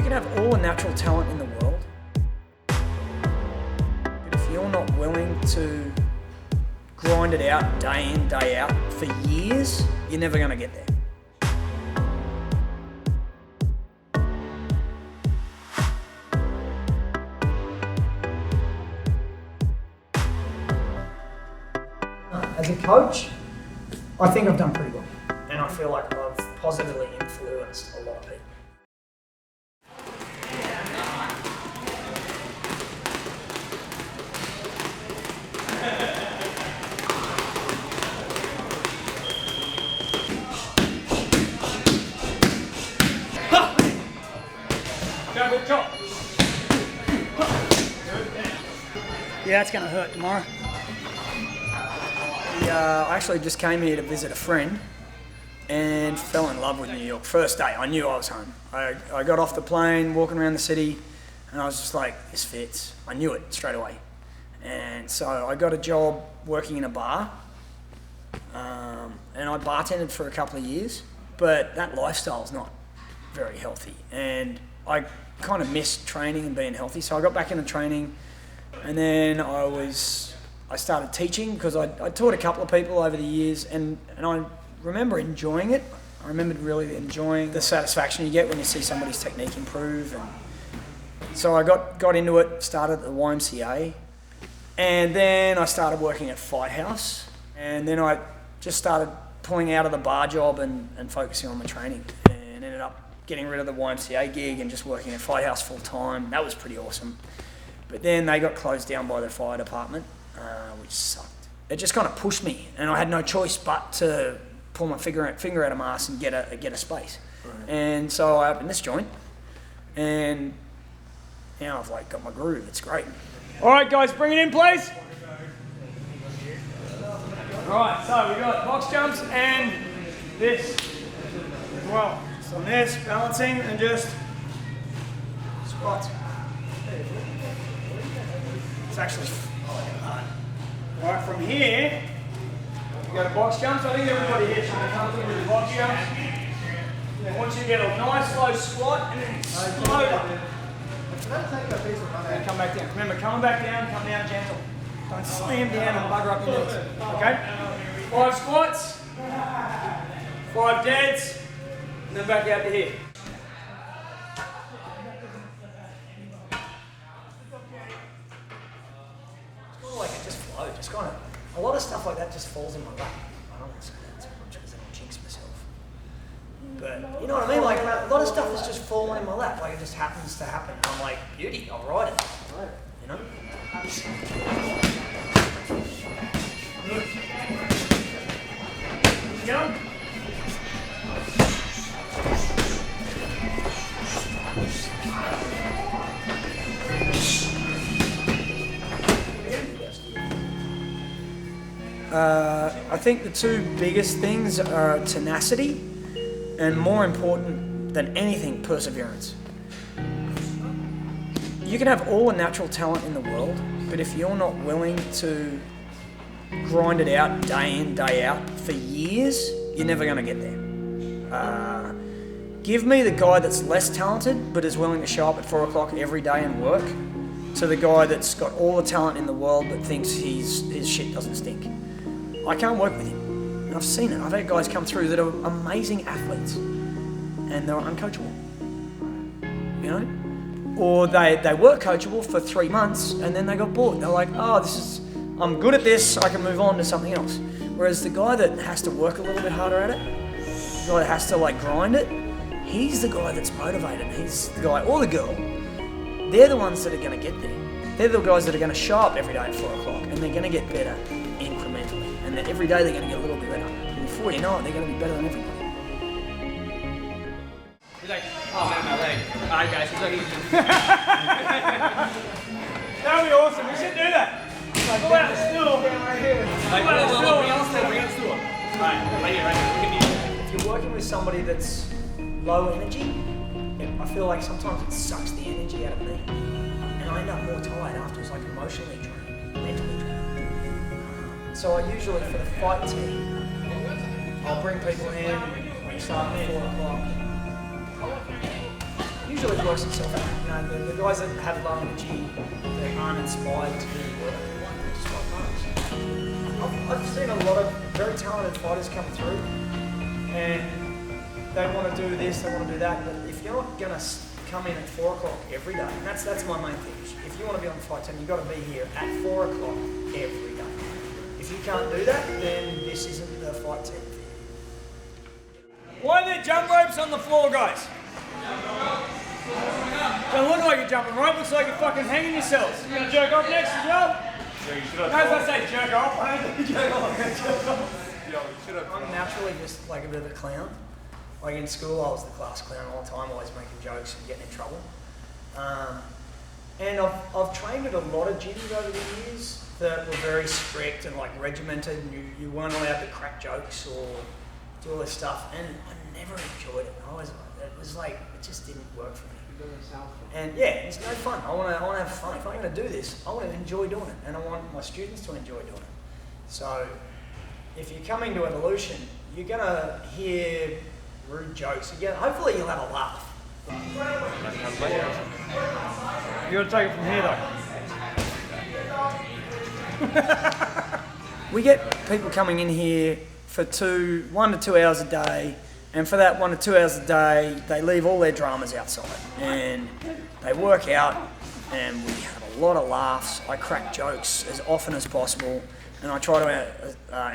You can have all the natural talent in the world, but if you're not willing to grind it out day in, day out for years, you're never going to get there. As a coach, I think I've done pretty well, and I feel like I've positively influenced a lot of people. Good job. Yeah, it's going to hurt tomorrow. I actually just came here to visit a friend and fell in love with New York. First day, I knew I was home. I got off the plane, walking around the city, and I was just like, this fits. I knew it straight away. And so I got a job working in a bar, and I bartended for a couple of years, but that lifestyle is not very healthy. And I kind of missed training and being healthy, so I got back into training, and then I started teaching because I taught a couple of people over the years, and I remember enjoying it. I remembered really enjoying the satisfaction you get when you see somebody's technique improve. And so I got into it, started at the YMCA, and then I started working at Fight House, and then I just started pulling out of the bar job and focusing on my training, and ended up getting rid of the YMCA gig and just working at Fight House full time. That was pretty awesome. But then they got closed down by the fire department, which sucked. It just kind of pushed me, and I had no choice but to pull my finger out of my ass and get a space. Right. And so I opened this joint, and now I've like got my groove. It's great. All right, guys, bring it in, please. All right, so we got box jumps and this as well. So on this, balancing and just squats. It's actually hard. All right, from here, you go to box jumps. I think everybody here should be comfortable with the box jumps. And once you get a nice slow squat, and then explode up. And come back down. Remember, come back down, come down gentle. Don't slam down and bugger up your knees. Okay? 5 squats, 5 deads, and then back out to here. Like it just flowed, just kind of, a lot of stuff like that just falls in my lap. I don't want to say that too much because I don't jinx myself. But you know what I mean? Like a lot of stuff is just falling in my lap, like it just happens to happen. And I'm like, beauty, I'll ride it. You know? Keep going. I think the two biggest things are tenacity and, more important than anything, perseverance. You can have all the natural talent in the world, but if you're not willing to grind it out day in, day out for years, you're never going to get there. Give me the guy that's less talented but is willing to show up at 4 o'clock every day and work, to the guy that's got all the talent in the world but thinks his shit doesn't stink. I can't work with him. And I've seen it. I've had guys come through that are amazing athletes and they're uncoachable. You know? Or they were coachable for 3 months and then they got bored. They're like, oh, I'm good at this, I can move on to something else. Whereas the guy that has to work a little bit harder at it, the guy that has to like grind it, he's the guy that's motivated. He's the guy or the girl. They're the ones that are going to get there. They're the guys that are going to show up every day at 4 o'clock and they're going to get better incrementally. And then every day they're going to get a little bit better. And before you know it, they're going to be better than everybody. He's like, oh man, my leg. Alright guys, he's like, That would be awesome. We should do that. Like, pull out the stool. Right here. like, bring out the stool. Alright, right here. If you're working with somebody that's low energy, I feel like sometimes it sucks the energy out of me. And I end up more tired afterwards, like emotionally drained, mentally drained. So I usually, for the fight team, I'll bring people in, like start at 4 o'clock. Usually usually works itself out. You know, the guys that have low energy, they're uninspired to do work. They just like I've seen a lot of very talented fighters come through, and they want to do this, they want to do that. But if you're not going to come in at 4 o'clock every day, and that's my main thing. If you want to be on the fight team, you've got to be here at 4 o'clock every day. If you can't do that, then this isn't the fight team. Why are there jump ropes on the floor, guys? Don't look like you're jumping rope, looks like you're fucking hanging yourselves. You gonna jerk off next as well? As I say jerk off, I'm naturally just like a bit of a clown. Like in school, I was the class clown all the time, always making jokes and getting in trouble. And I've trained at a lot of gyms over the years that were very strict and like regimented, and you weren't allowed to crack jokes or do all this stuff, and I never enjoyed it. It was like, it just didn't work for me. And yeah, it's no fun. I want to have fun. If I'm going to do this, I want to enjoy doing it, and I want my students to enjoy doing it. So if you're coming to Evolution, you're going to hear rude jokes. Hopefully you'll have a laugh. You got to take it from here though. We get people coming in here for 1 to 2 hours a day, and for that 1 to 2 hours a day, they leave all their dramas outside and they work out, and we have a lot of laughs. I crack jokes as often as possible, and I try to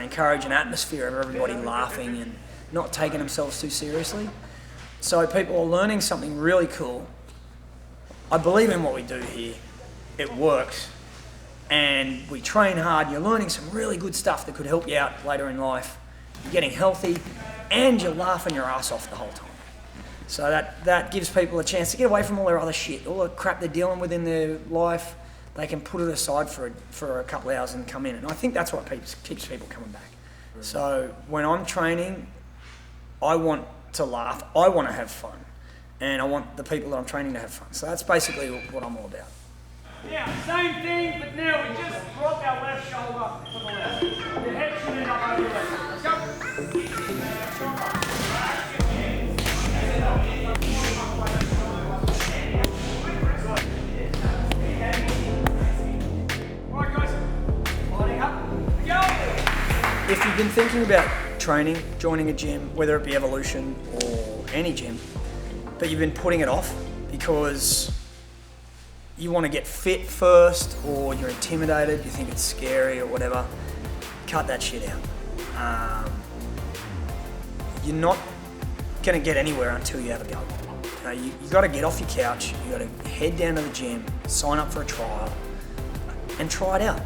encourage an atmosphere of everybody laughing and not taking themselves too seriously. So people are learning something really cool. I believe in what we do here. It works. And we train hard. You're learning some really good stuff that could help you out later in life. You're getting healthy, and you're laughing your ass off the whole time. So that gives people a chance to get away from all their other shit, all the crap they're dealing with in their life. They can put it aside for a couple of hours and come in. And I think that's what keeps people coming back. So when I'm training, I want to laugh, I want to have fun, and I want the people that I'm training to have fun. So that's basically what I'm all about. Yeah, same thing, but now we just drop our left shoulder to the left. Your head should end up over your left. Let's go. Alright guys, lining up, go! If you've been thinking about training, joining a gym, whether it be Evolution or any gym, but you've been putting it off because you want to get fit first, or you're intimidated, you think it's scary or whatever, cut that shit out. You're not going to get anywhere until you have a go. You've got to get off your couch, you've got to head down to the gym, sign up for a trial, and try it out.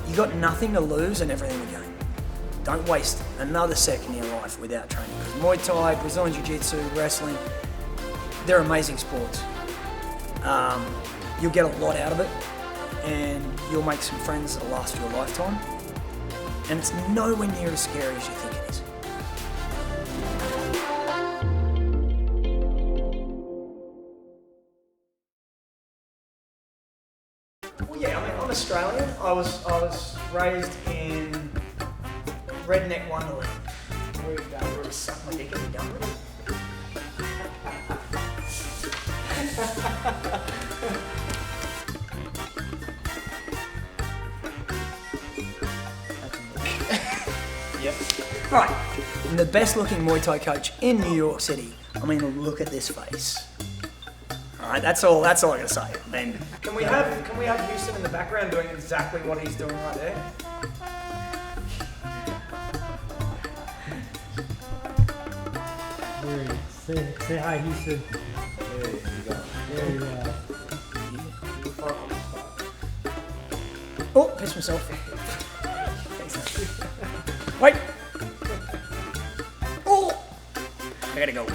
You've got nothing to lose and everything to gain. Don't waste another second in your life without training, because Muay Thai, Brazilian Jiu-Jitsu, wrestling, they're amazing sports. You'll get a lot out of it, and you'll make some friends that'll last you a lifetime. And it's nowhere near as scary as you think it is. Well, yeah, I mean, I'm Australian. I was raised in redneck Wonderland. We'd suck my dick and be done with it. Yep. Right, I'm the best looking Muay Thai coach in New York City. I mean, look at this face. Alright, that's all I gotta say. I mean, can we have Houston in the background doing exactly what he's doing right there? Say hi, Houston. There you go. There you go. Oh, pissed myself. Wait. Oh, I gotta go.